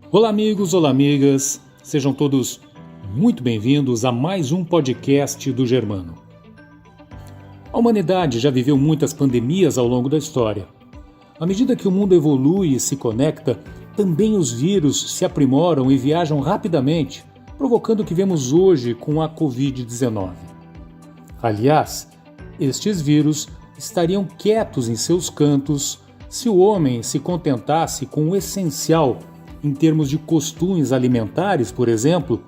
Olá amigos, olá amigas, sejam todos muito bem-vindos a mais um podcast do Germano. A humanidade já viveu muitas pandemias ao longo da história. À medida que o mundo evolui e se conecta, também os vírus se aprimoram e viajam rapidamente, provocando o que vemos hoje com a Covid-19. Aliás, estes vírus estariam quietos em seus cantos se o homem se contentasse com o essencial em termos de costumes alimentares, por exemplo,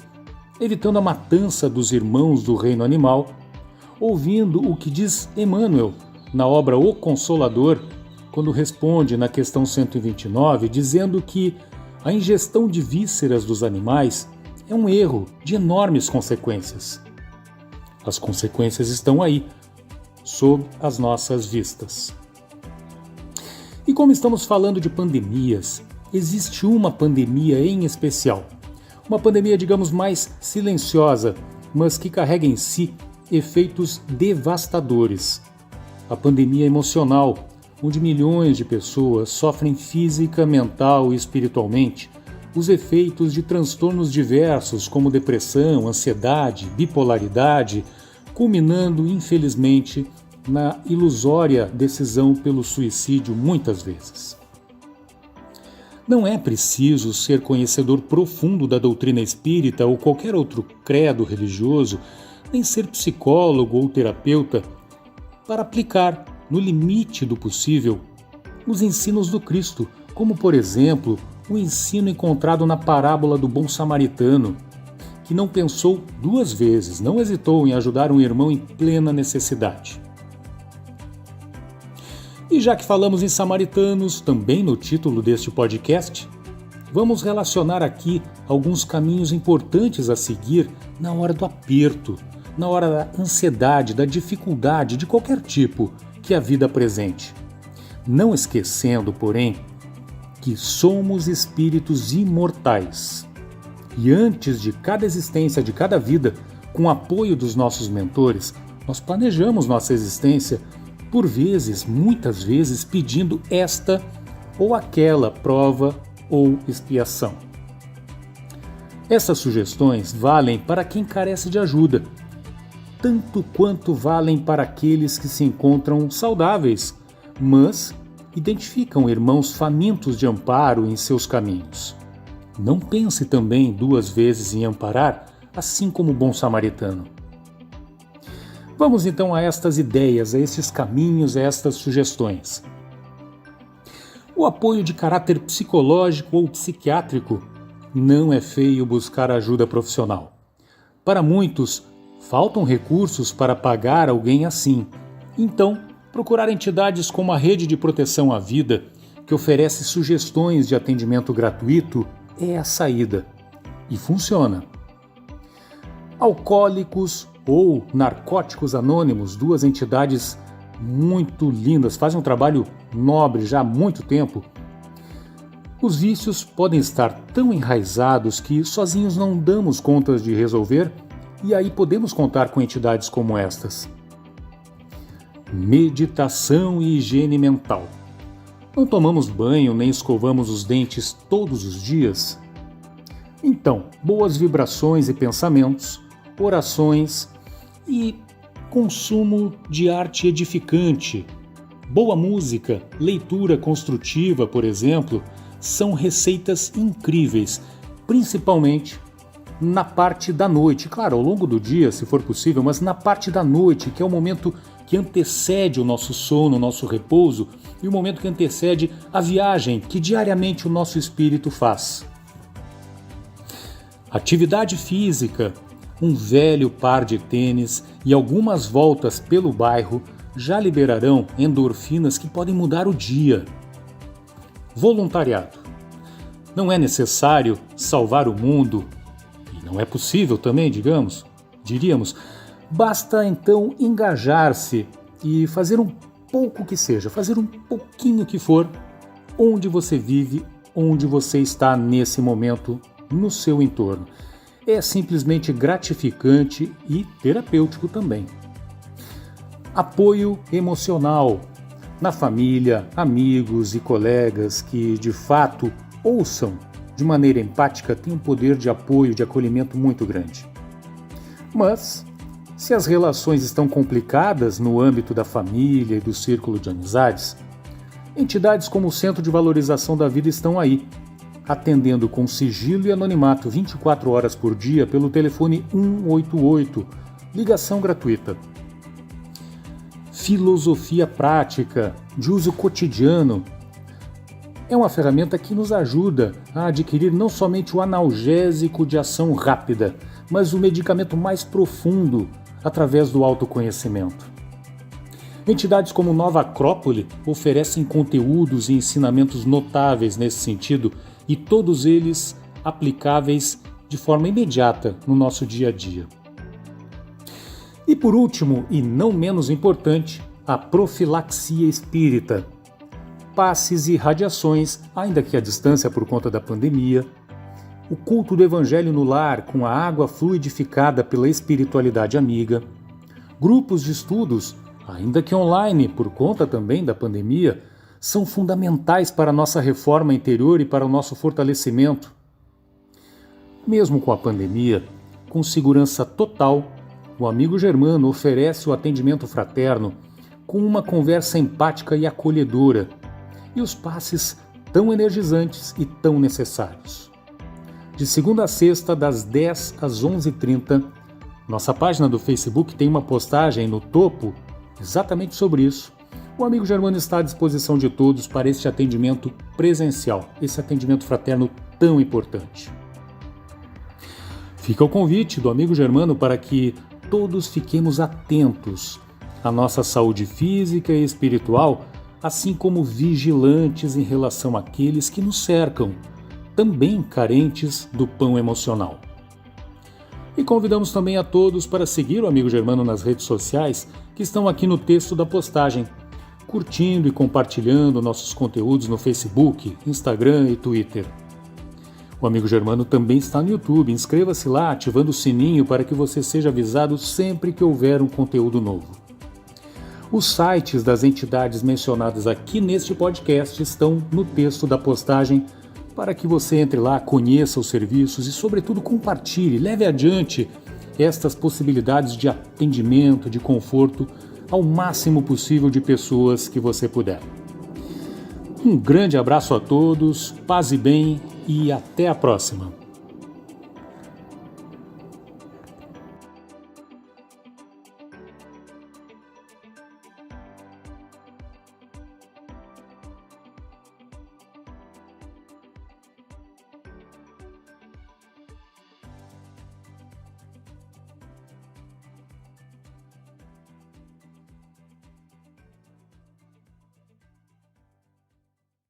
evitando a matança dos irmãos do reino animal, ouvindo o que diz Emmanuel na obra O Consolador, quando responde na questão 129, dizendo que a ingestão de vísceras dos animais é um erro de enormes consequências. As consequências estão aí, sob as nossas vistas. E como estamos falando de pandemias, existe uma pandemia em especial. Uma pandemia, digamos, mais silenciosa, mas que carrega em si efeitos devastadores. A pandemia emocional, onde milhões de pessoas sofrem física, mental e espiritualmente os efeitos de transtornos diversos como depressão, ansiedade, bipolaridade, culminando, infelizmente, na ilusória decisão pelo suicídio muitas vezes. Não é preciso ser conhecedor profundo da doutrina espírita ou qualquer outro credo religioso, nem ser psicólogo ou terapeuta, para aplicar, no limite do possível, os ensinos do Cristo, como, por exemplo, o ensino encontrado na parábola do bom samaritano, que não pensou duas vezes, não hesitou em ajudar um irmão em plena necessidade. E já que falamos em samaritanos, também no título deste podcast, vamos relacionar aqui alguns caminhos importantes a seguir na hora do aperto, na hora da ansiedade, da dificuldade de qualquer tipo que a vida apresente. Não esquecendo, porém, que somos espíritos imortais. E antes de cada existência, de cada vida, com o apoio dos nossos mentores, nós planejamos nossa existência por vezes, muitas vezes, pedindo esta ou aquela prova ou expiação. Essas sugestões valem para quem carece de ajuda, tanto quanto valem para aqueles que se encontram saudáveis, mas identificam irmãos famintos de amparo em seus caminhos. Não pense também duas vezes em amparar, assim como o bom samaritano. Vamos então a estas ideias, a estes caminhos, a estas sugestões. O apoio de caráter psicológico ou psiquiátrico não é feio buscar ajuda profissional. Para muitos, faltam recursos para pagar alguém assim. Então, procurar entidades como a Rede de Proteção à Vida, que oferece sugestões de atendimento gratuito, é a saída. E funciona. Alcoólicos ou Narcóticos Anônimos, duas entidades muito lindas, fazem um trabalho nobre já há muito tempo. Os vícios podem estar tão enraizados que sozinhos não damos conta de resolver, e aí podemos contar com entidades como estas. Meditação e higiene mental. Não tomamos banho nem escovamos os dentes todos os dias? Então, boas vibrações e pensamentos, orações e consumo de arte edificante, boa música, leitura construtiva, por exemplo, são receitas incríveis, principalmente na parte da noite. Claro, ao longo do dia, se for possível, mas na parte da noite, que é o momento que antecede o nosso sono, o nosso repouso, e o momento que antecede a viagem que diariamente o nosso espírito faz. Atividade física, um velho par de tênis e algumas voltas pelo bairro já liberarão endorfinas que podem mudar o dia. Voluntariado. Não é necessário salvar o mundo, e não é possível também, diríamos. Basta então engajar-se e fazer um pouco que seja, fazer um pouquinho que for, onde você vive, onde você está nesse momento, no seu entorno. É simplesmente gratificante e terapêutico também. Apoio emocional na família, amigos e colegas que de fato ouçam de maneira empática, tem um poder de apoio, de acolhimento muito grande. Mas, se as relações estão complicadas no âmbito da família e do círculo de amizades, entidades como o Centro de Valorização da Vida estão aí, atendendo com sigilo e anonimato 24 horas por dia pelo telefone 188, ligação gratuita. Filosofia prática, de uso cotidiano, é uma ferramenta que nos ajuda a adquirir não somente o analgésico de ação rápida, mas o medicamento mais profundo através do autoconhecimento. Entidades como Nova Acrópole oferecem conteúdos e ensinamentos notáveis nesse sentido e todos eles aplicáveis de forma imediata no nosso dia a dia. E por último, e não menos importante, a profilaxia espírita. Passes e radiações, ainda que à distância por conta da pandemia, o culto do Evangelho no lar com a água fluidificada pela espiritualidade amiga, grupos de estudos, ainda que online por conta também da pandemia, são fundamentais para a nossa reforma interior e para o nosso fortalecimento. Mesmo com a pandemia, com segurança total, o amigo Germano oferece o atendimento fraterno com uma conversa empática e acolhedora, e os passes tão energizantes e tão necessários. De segunda a sexta, das 10 às 11h30, nossa página do Facebook tem uma postagem no topo exatamente sobre isso. O amigo Germano está à disposição de todos para este atendimento presencial, esse atendimento fraterno tão importante. Fica o convite do amigo Germano para que todos fiquemos atentos à nossa saúde física e espiritual, assim como vigilantes em relação àqueles que nos cercam, também carentes do pão emocional. E convidamos também a todos para seguir o amigo Germano nas redes sociais, que estão aqui no texto da postagem, curtindo e compartilhando nossos conteúdos no Facebook, Instagram e Twitter. O amigo Germano também está no YouTube, inscreva-se lá ativando o sininho para que você seja avisado sempre que houver um conteúdo novo. Os sites das entidades mencionadas aqui neste podcast estão no texto da postagem para que você entre lá, conheça os serviços e, sobretudo, compartilhe, leve adiante estas possibilidades de atendimento, de conforto ao máximo possível de pessoas que você puder. Um grande abraço a todos, paz e bem e até a próxima!